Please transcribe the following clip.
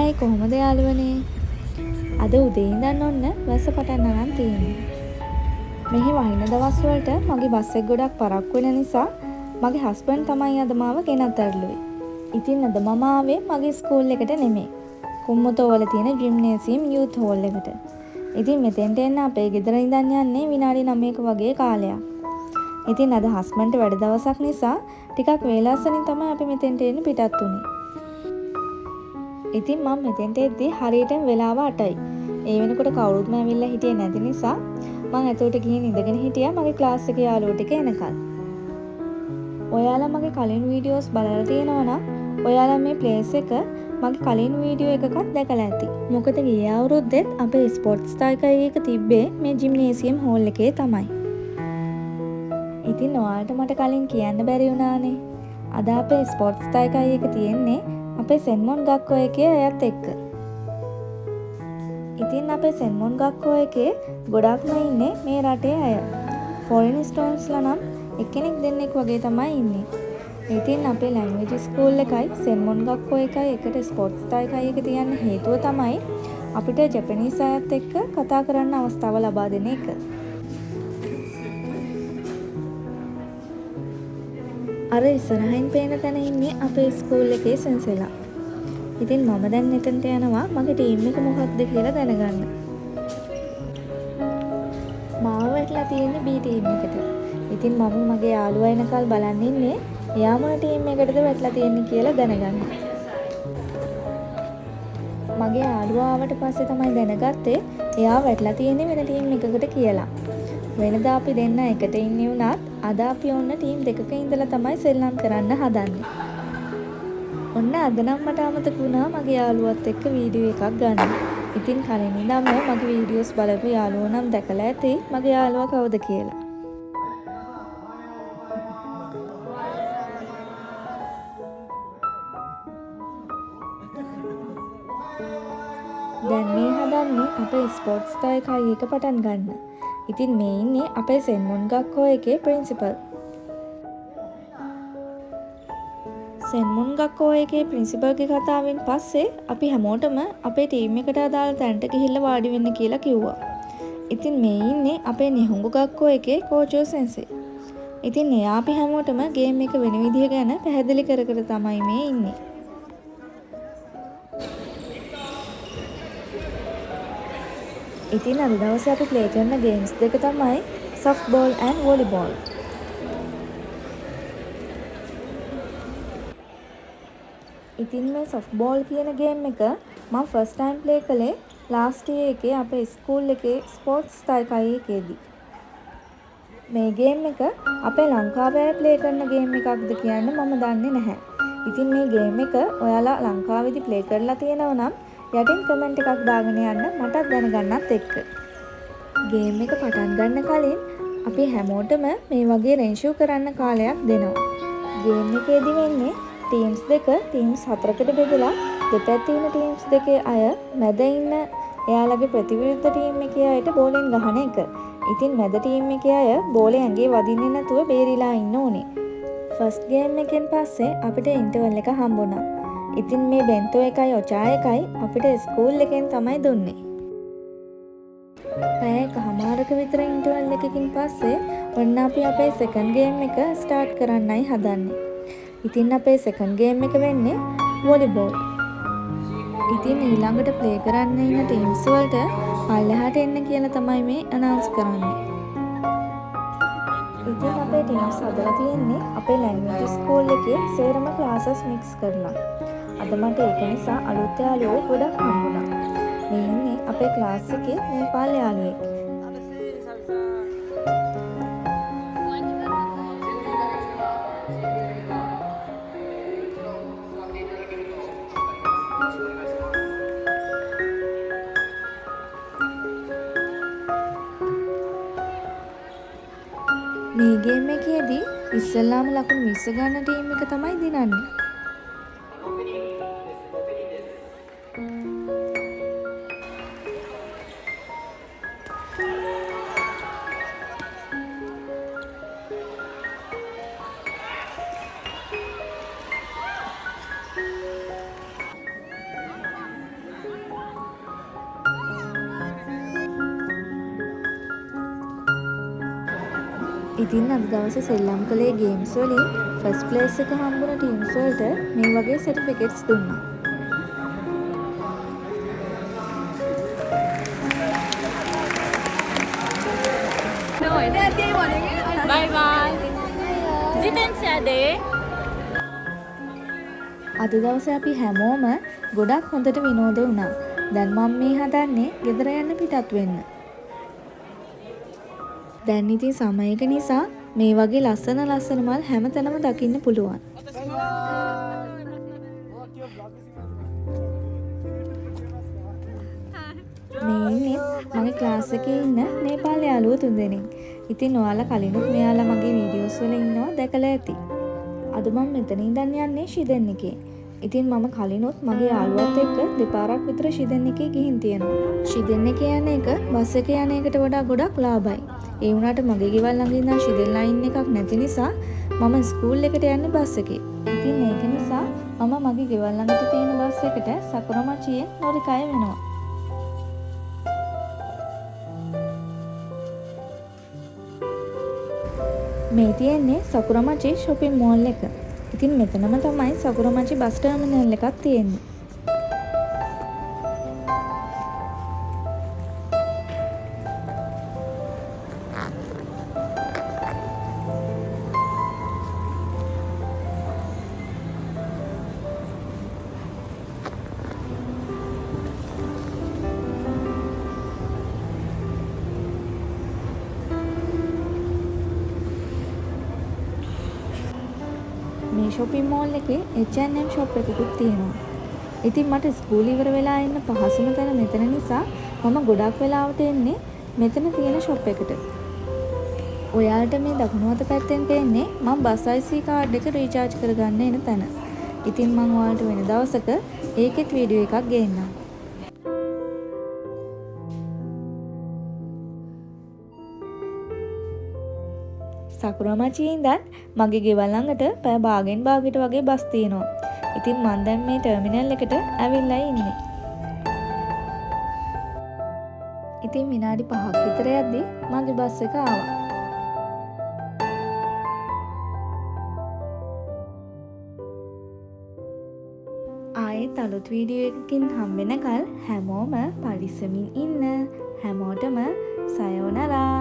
Hi කොහොමද යාළුවනේ? අද උදේ ඉඳන් ඔන්න වැස්ස පටන් අරන් තියෙන්නේ. මෙහි වහින දවස් වලට මගේ බස් එක ගොඩක් පරක්කු වෙන නිසා මගේ හස්බන්ඩ් තමයි අද මාව ගෙනත් ඇරළුවේ. ඉතින් අද මම ආවේ මගේ ස්කූල් එකට නෙමෙයි. කුම්මුතෝවල තියෙන ජිම්නේසියම් යූත් හෝල් එකට. ඉතින් මෙතෙන්ට එන්න අපේ ගෙදර ඉඳන් යන්නේ විනාඩි 9ක වගේ කාලයක්. ඉතින් අද හස්බන්ඩ්ට වැඩ දවසක් නිසා ටිකක් වේලාසනින් තමයි අපි මෙතෙන්ට එන්න පිටත් වුනේ. ඉතින් මම මෙතෙන්ට එද්දි හරියටම වෙලාව 8යි. ඒ වෙනකොට කවුරුත්ම ඇවිල්ලා හිටියේ නැති නිසා මම ඇතුළට ගිහින් ඉඳගෙන හිටියා මගේ ක්ලාස් එකේ යාළුවෝ ටික එනකල්. ඔයාලා මගේ කලින් වීඩියෝස් බලලා තියෙනවා නම් ඔයාලා මේ ප්ලේස් එක මගේ කලින් වීඩියෝ එකකත් දැකලා ඇති. මොකද ගිය අවුරුද්දෙත් අපේ ස්පෝර්ට්ස් තායිකයි එක තිබ්බේ මේ ජිම්නේසියම් හෝල් එකේ තමයි. ඉතින් ඔයාලට මට කලින් කියන්න බැරි වුණානේ. අද අපේ ස්පෝර්ට්ස් තායිකයි එක තියෙන්නේ අපේ සෙන්මොන් ගක්කෝ එකේ අයත් එක්ක. ඉතින් අපේ සෙන්මොන් ගක්කෝ එකේ ගොඩක්ම ඉන්නේ මේ රටේ අය. ෆොරින් ස්ටුඩන්ට්ස්ලා නම් එක්කෙනෙක් දෙන්නෙක් වගේ තමයි ඉන්නේ. ඉතින් අපේ ලැන්ග්වේජ් ස්කූල් එකයි සෙන්මොන් ගක්කෝ එකයි එකට ස්පෝර්ට්ස් තායිකයි එක තියන්න හේතුව තමයි අපිට ජපනීස් අයත් එක්ක කතා කරන්න අවස්ථාව ලබා දෙන එක. අර ඉස්සරහින් පේන තැන ඉන්නේ අපේ ස්කූල් එකේ සෙන්සෙලා. ඉතින් මම දැන් මෙතනට යනවා මගේ ටීම් එක මොකක්ද කියලා දැනගන්න. මාව වැටලා තියෙන්නේ B ටීම් එකට. ඉතින් මම මගේ යාළුවා එනකල් බලන් ඉන්නේ එයා මොන ටීම් එකකටද වැටලා තියෙන්නේ කියලා දැනගන්න. මගේ යාළුවා ආවට පස්සේ තමයි දැනගත්තේ එයා වැටලා තියෙන්නේ වෙන ටීම් එකකට කියලා. වෙනදා අපි දෙන්න එකට ඉන්නේ වුණත් අද අපි ඔන්න ටීම් දෙකක ඉඳලා තමයි සෙල්ලම් කරන්න හදන්නේ. ඔන්න අද නම් මට අමතක වුණා මගේ යාළුවත් එක්ක වීඩියෝ එකක් ගන්න. ඉතින් කලින් ඉඳන්ම මගේ වීඩියෝස් බලපු යාළුවෝ නම් දැකලා ඇති මගේ යාළුවා කවුද කියලා. දැන් මේ හදන්නේ අපේ ස්පෝර්ට්ස් තායිකයි එක පටන් ගන්න. ඉතින් මේ ඉන්නේ අපේ සෙන්මොන් ගක්කෝ එකේ ප්‍රින්සිපල්. සෙන්මොන් ගක්කෝ එකේ ප්‍රින්සිපල්ගේ කතාවෙන් පස්සේ අපි හැමෝටම අපේ ටීම් එකට අදාළ තැනට ගිහිල්ලා වාඩි වෙන්න කියලා කිව්වා. ඉතින් මේ ඉන්නේ අපේ නිහුංගු ගක්කෝ එකේ කෝචෝ සෙන්සේ. ඉතින් එයා අපි හැමෝටම ගේම් එක වෙන විදිහ ගැන පැහැදිලි කර කර තමයි මේ ඉන්නේ. ඉතින් අද දවසේ අපි ප්ලේ කරන ගේම්ස් දෙක තමයි soft ball and volleyball. ඉතින් මේ soft ball කියන ගේම් එක මම first time play කළේ last year එකේ අපේ ස්කූල් එකේ ස්පෝර්ට්ස් තායිකයි එකේදී. මේ ගේම් එක අපේ ලංකාවේ අය ප්ලේ කරන ගේම් එකක්ද කියන්න මම දන්නේ නැහැ. ඉතින් මේ ගේම් එක ඔයාලා ලංකාවේදී ප්ලේ කරලා තියෙනවා නම් යටින් කමෙන්ට් එකක් දාගෙන යන්න මටත් දැනගන්නත් එක්ක. ගේම් එක පටන් ගන්න කලින් අපි හැමෝටම මේ වගේ රෙන්ෂූ කරන්න කාලයක් දෙනවා. ගේම් එකේදී වෙන්නේ ටීම්ස් දෙක ටීම්ස් 4කට බෙදලා දෙපැත්තේ ඉන්න ටීම්ස් දෙකේ අය මැද ඉන්න එයාලගේ ප්‍රතිවිරුද්ධ ටීම් එකේ අයට බෝලෙන් ගහන එක. ඉතින් මැද ටීම් එකේ අය බෝලේ ඇඟේ වදින්නේ නැතුව බේරිලා ඉන්න ඕනේ. ෆස්ට් ගේම් එකෙන් පස්සේ අපිට ඉන්ටර්වල් එක හම්බුණා. ඉතින් මේ බෙන්තෝ එකයි ඔචා එකයි අපිට ස්කූල් එකෙන් තමයි දුන්නේ. පැය එකමාරක විතර ඉන්ටර්වල් එකකින් පස්සේ ඔන්න අපි අපේ සෙකන්ඩ් ගේම් එක ස්ටාර්ට් කරන්නයි හදන්නේ. ඉතින් අපේ සෙකන්ඩ් ගේම් එක වෙන්නේ වොලිබෝල්. ඉතින් ඊළඟට ප්ලේ කරන්න ඉන්න ටීම්ස් වලට පල්ලෙහාට එන්න කියලා තමයි මේ අනවුන්ස් කරන්නේ. ඉතින් අපේ ටීම්ස් හදලා තියෙන්නේ අපේ ලැන්ග්වේජ් ස්කූල් එකේ සේරම ක්ලාසස් මික්ස් කරලා. අද මට ඒක නිසා අලුත් යාළුවෝ ගොඩක් හම්බුණා. මේ ඉන්නේ අපේ ක්ලාස් එකේ නේපාල් යාළුවෙක්. මේ ගේම් එකේදී ඉස්සෙල්ලාම ලකුණු 20 ගන්න ටීම් එක තමයි දිනන්නේ. ඉතින් අද දවසේ සෙල්ලම් කළේ ගේම්ස් වලින් ෆස්ට් ප්ලේස් එක හම්බුන ටීම්ස් වලට මේ වගේ සර්ටිෆිකේට්ස් දුන්නා. Bye bye. Jitensya day. අද දවසේ අපි හැමෝම ගොඩක් හොඳට විනෝද වුණා. දැන් මම මේ හදන්නේ ගෙදර යන්න පිටත් වෙන්න. දැන් ඉතින් සමයක නිසා මේ වගේ ලස්සන මල් හැමතැනම දකින්න පුළුවන්. මේ ඉන්නේ මගේ ක්ලාස් එකේ ඉන්න නේපාල් යාළුවෝ තුන්දෙනෙක්. ඉතින් ඔයාලා කලිනුත් මෙයාලා මගේ වීඩියෝස් වල ඉන්නවා දැකලා ඇති. අද මම මෙතන ඉඳන් යන්නේ ශිදෙන් එකේ. ඉතින් මම කලිනුත් මගේ යාළුවත් එක්ක දෙපාරක් විතර ශිදෙන් එකේ ගිහින් තියෙනවා. ශිදෙන් එකේ යන එක බස් එකේ යන එකට වඩා ගොඩක් ලාභයි. ඒ වුණාට මගේ ගෙවල් ළඟ ඉඳන් ශිදෙන් ලයින් එකක් නැති නිසා මම ස්කූල් එකට යන්නේ බස් එකේ. ඉතින් ඒක නිසා මම මගේ ගෙවල් ළඟට තියෙන බස් එකට සකුරමචියෙන් නොරිකය වෙනවා. මේ තියෙන්නේ සකුරමචි shopping mall එක. ඉතින් මෙතනම තමයි සකුරමචි බස් ටර්මිනල් එකක් තියෙන්නේ. මේ shopping mall එකේ H&M shop එකකුත් තියෙනවා. ඉතින් මට ස්කූල් ඉවර වෙලා එන්න පහසුම තැන මෙතන නිසා මම ගොඩක් වෙලාවට එන්නේ මෙතන තියෙන shop එකට. ඔයාලට මේ දකුණු අත පැත්තෙන් පේන්නේ මම බස් IC කාඩ් එක රීචාර්ජ් කරගන්න එන තැන. ඉතින් මම ඔයාලට වෙන දවසක ඒකෙත් වීඩියෝ එකක් ගේන්නම්. සකුරාමචියේ ඉඳන් මගේ ගෙවල් ළඟට පැය භාගෙන් භාගයට වගේ බස් තියෙනවා. ඉතින් මම දැන් මේ ටර්මිනල් එකට ඇවිල්ලා ඉන්නේ. ඉතින් විනාඩි 5ක් විතර යද්දී මගේ බස් එක ආවා. ආයෙත් අලුත් වීඩියෝ එකකින් හම්බෙනකල් හැමෝම පරිස්සමින් ඉන්න. හැමෝටම සයෝනරා.